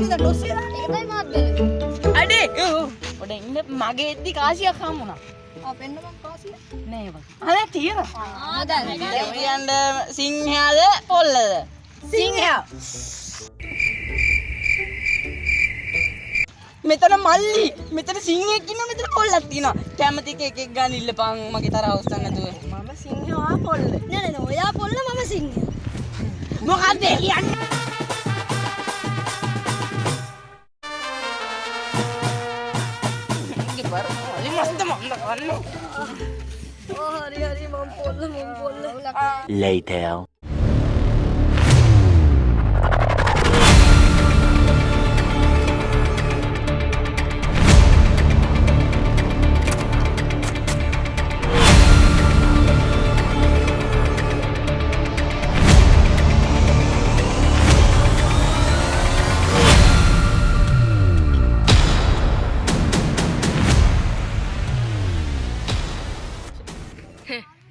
ඉඳලා ටොස් එක දාන්න. ඒක තමයි මාත් බැලුවේ. අඩේ ඔඩ ඉන්න මගේ එද්දි කාසියක් හම්බුණා. පෙන්න මං කාසිය නෑ ඒක. අනේ තියෙනවා. හොඳයි. කියන්න සිංහයාද පොල්ලද? සිංහයා. මෙතන මල්ලි මෙතන සිංහෙක් ඉන්නවා මෙතන පොල්ලක් තියෙනවා. කැමති එකෙක් ගන්න ඉල්ලපන් මගේ තරහ අවස්ථාවක් නැතුව. මම සිංහයා පොල්ල. නෑ ඔයා පොල්ල මම සිංහයා. මොකද්ද කියන්නේ? හරි මම පොල්ල Later.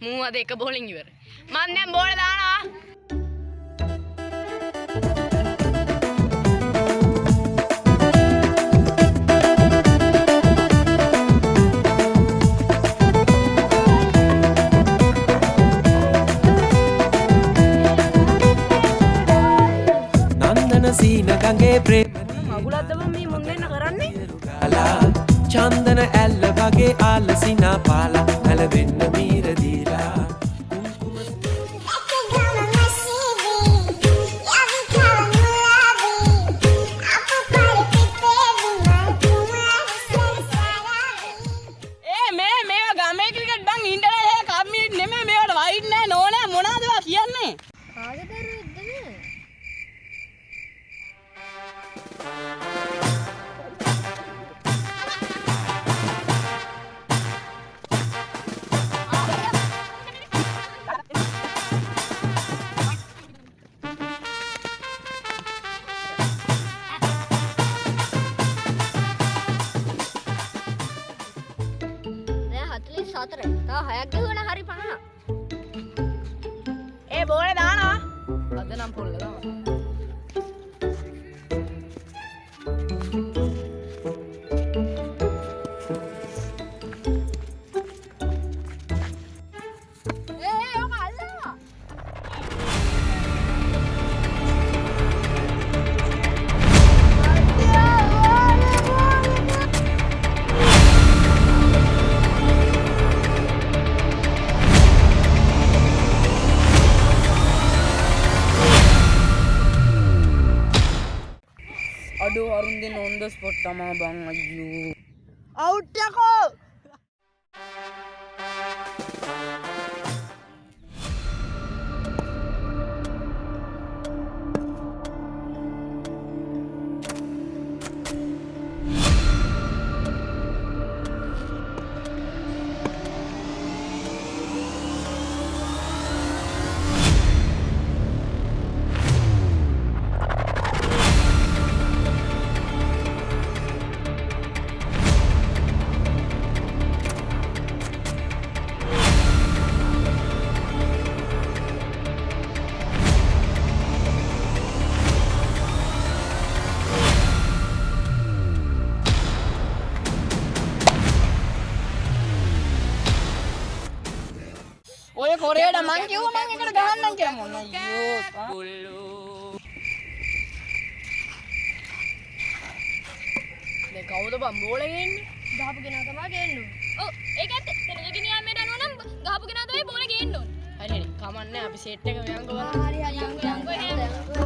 මූ අද එක බෝලින් ඉවර. මම දැන් බෝල දානවා. නන්දන සීන ගඟේ ප්‍රේමදී මගුලක්ද මේ මුන් දෙන්න කරන්නේ? අලා චන්දන ඇල්ල වගේ ආලසිනා පාලා නැලවෙන්න මීර දීලා තා 6ක් ගහුවන හරි 50. ඒ බෝලේ දානවා. අද නම් පොල්ල දානවා. අඩෝ අරුන් දෙන්න on the spot තමා බං අයියෝ අවුට් යකෝ ඔය කොරේට මං කිව්වා මං එකට ගහන්නම් කියලා මොන අයියෝ මේ කවුද බං බෝලෙන් එන්නේ ගහපු කෙනා තමයි ගේන්න ඕනේ. ඔව් ඒක ඇත්ත. තැනක ගෙනියන්න යනවා නම් ගහපු කෙනා තමයි බෝල ගේන්න ඕනේ. හරි හරි කමන්නේ අපි සෙට් එක මෙයන් ගොවා හරි යංගෝ